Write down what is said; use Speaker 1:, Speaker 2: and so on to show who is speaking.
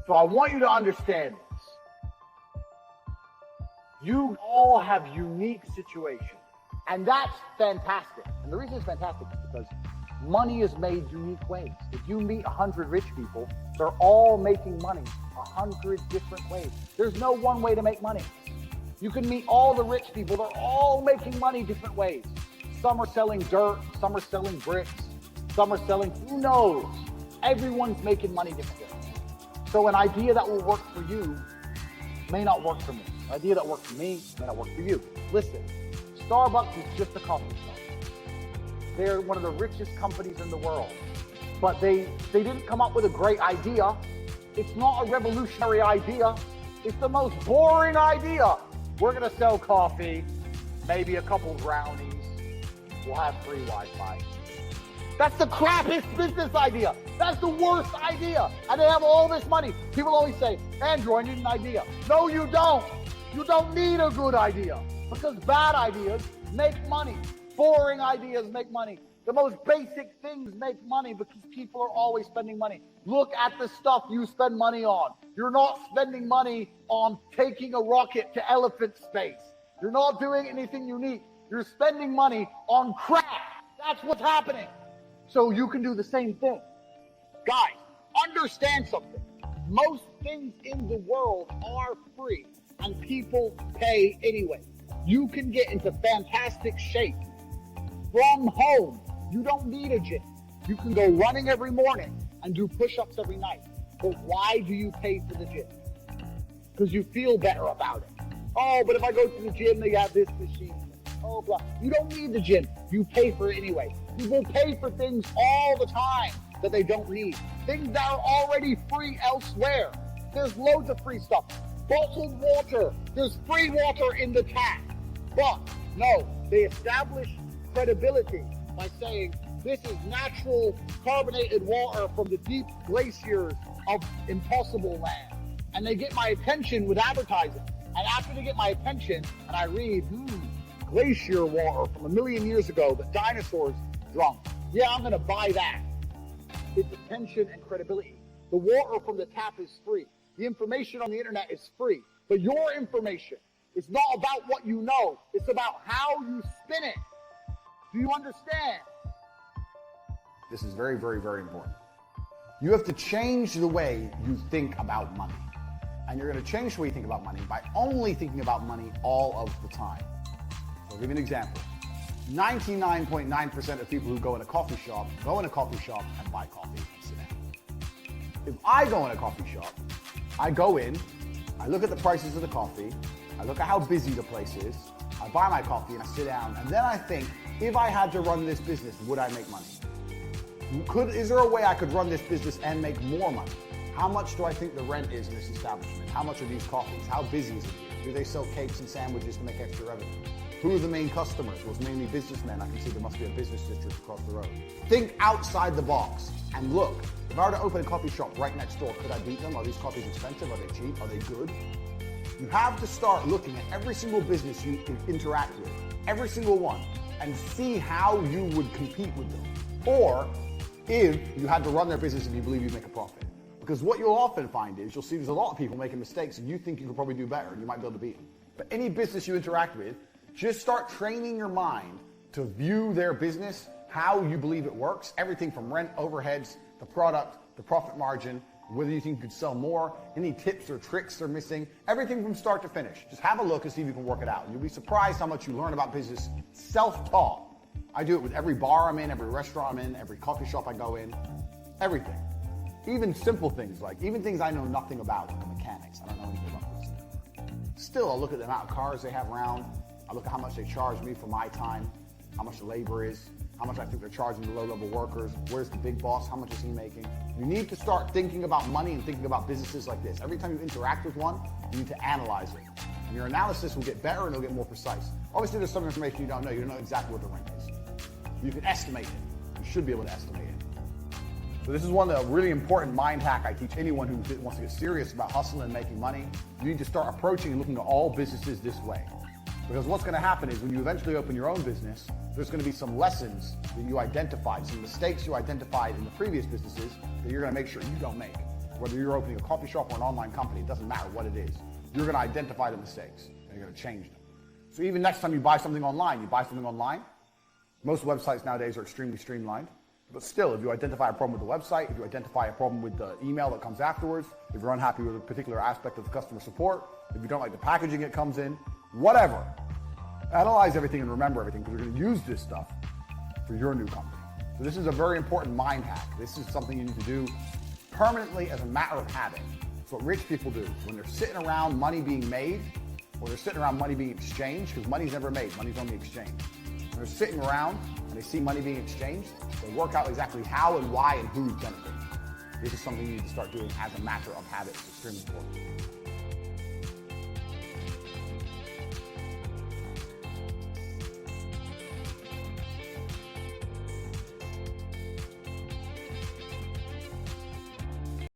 Speaker 1: So I want you to understand this. You all have unique situations, and that's fantastic. And the reason it's fantastic is because money is made unique ways. If you meet 100 rich people, they're all making money 100 different ways. There's no one way to make money. You can meet all the rich people, they're all making money different ways. Some are selling dirt, some are selling bricks, some are selling, who knows? Everyone's making money different ways. So an idea that will work for you may not work for me. An idea that works for me may not work for you. Listen, Starbucks is just a coffee shop. They're one of the richest companies in the world. But they didn't come up with a great idea. It's not a revolutionary idea. It's the most boring idea. We're gonna sell coffee, maybe a couple brownies. We'll have free Wi-Fi. That's the crappiest business idea. That's the worst idea. And they have all this money. People always say, Andrew, I need an idea. No, you don't. You don't need a good idea because bad ideas make money. Boring ideas make money. The most basic things make money because people are always spending money. Look at the stuff you spend money on. You're not spending money on taking a rocket to elephant space. You're not doing anything unique. You're spending money on crap. That's what's happening. So you can do the same thing. Guys, understand something. Most things in the world are free and people pay anyway. You can get into fantastic shape from home. You don't need a gym. You can go running every morning and do push-ups every night. But why do you pay for the gym? Because you feel better about it. Oh, but if I go to the gym, they have this machine. Oh, blah. You don't need the gym. You pay for it anyway. People pay for things all the time that they don't need. Things that are already free elsewhere. There's loads of free stuff. Bottled water. There's free water in the tap. But no, they establish credibility by saying this is natural carbonated water from the deep glaciers of impossible land. And they get my attention with advertising. And after they get my attention and I read, glacier water from 1 million years ago that dinosaurs drunk. Yeah, I'm gonna buy that. It's attention and credibility. The water from the tap is free. The information on the internet is free. But your information is not about what you know. It's about how you spin it. Do you understand?
Speaker 2: This is very, very, very important. You have to change the way you think about money. And you're going to change the way you think about money by only thinking about money all of the time. So I'll give you an example. 99.9% of people who go in a coffee shop and buy coffee and sit down. If I go in a coffee shop, I go in, I look at the prices of the coffee, I look at how busy the place is, I buy my coffee and I sit down, and then I think, if I had to run this business, would I make money? Is there a way I could run this business and make more money? How much do I think the rent is in this establishment? How much are these coffees? How busy is it here? Do they sell cakes and sandwiches to make extra revenue? Who are the main customers? Well, it's mainly businessmen. I can see there must be a business district across the road. Think outside the box and look. If I were to open a coffee shop right next door, could I beat them? Are these coffees expensive? Are they cheap? Are they good? You have to start looking at every single business you interact with, every single one, and see how you would compete with them. Or if you had to run their business and you believe you'd make a profit. Because what you'll often find is you'll see there's a lot of people making mistakes and you think you could probably do better and you might be able to beat them. But any business you interact with, just start training your mind to view their business, how you believe it works, everything from rent, overheads, the product, the profit margin, whether you think you could sell more, any tips or tricks they're missing, everything from start to finish. Just have a look and see if you can work it out. You'll be surprised how much you learn about business self-taught. I do it with every bar I'm in, every restaurant I'm in, every coffee shop I go in, everything. Even simple things, like even things I know nothing about, like the mechanics. I don't know anything about this. Still, I'll look at the amount of cars they have around. I look at how much they charge me for my time, how much the labor is, how much I think they're charging the low-level workers. Where's the big boss? How much is he making? You need to start thinking about money and thinking about businesses like this. Every time you interact with one, you need to analyze it. And your analysis will get better and it'll get more precise. Obviously, there's some information you don't know. You don't know exactly what the rent is. You can estimate it. You should be able to estimate it. So this is one of the really important mind hack I teach anyone who wants to get serious about hustling and making money. You need to start approaching and looking at all businesses this way. Because what's going to happen is when you eventually open your own business, there's going to be some lessons that you identified, some mistakes you identified in the previous businesses that you're going to make sure you don't make. whether you're opening a coffee shop or an online company, it doesn't matter what it is. You're going to identify the mistakes and you're going to change them. So even next time you buy something online, most websites nowadays are extremely streamlined. But still, if you identify a problem with the website, if you identify a problem with the email that comes afterwards, if you're unhappy with a particular aspect of customer support, if you don't like the packaging it comes in, whatever, analyze everything and remember everything, because you're going to use this stuff for your new company. So this is a very important mind hack. This is something you need to do permanently as a matter of habit. It's what rich people do. When they're sitting around money being made, or they're sitting around money being exchanged, because money's never made, money's only exchanged. When they're sitting around and they see money being exchanged, they work out exactly how and why and who's benefiting. This is something you need to start doing as a matter of habit. It's extremely important.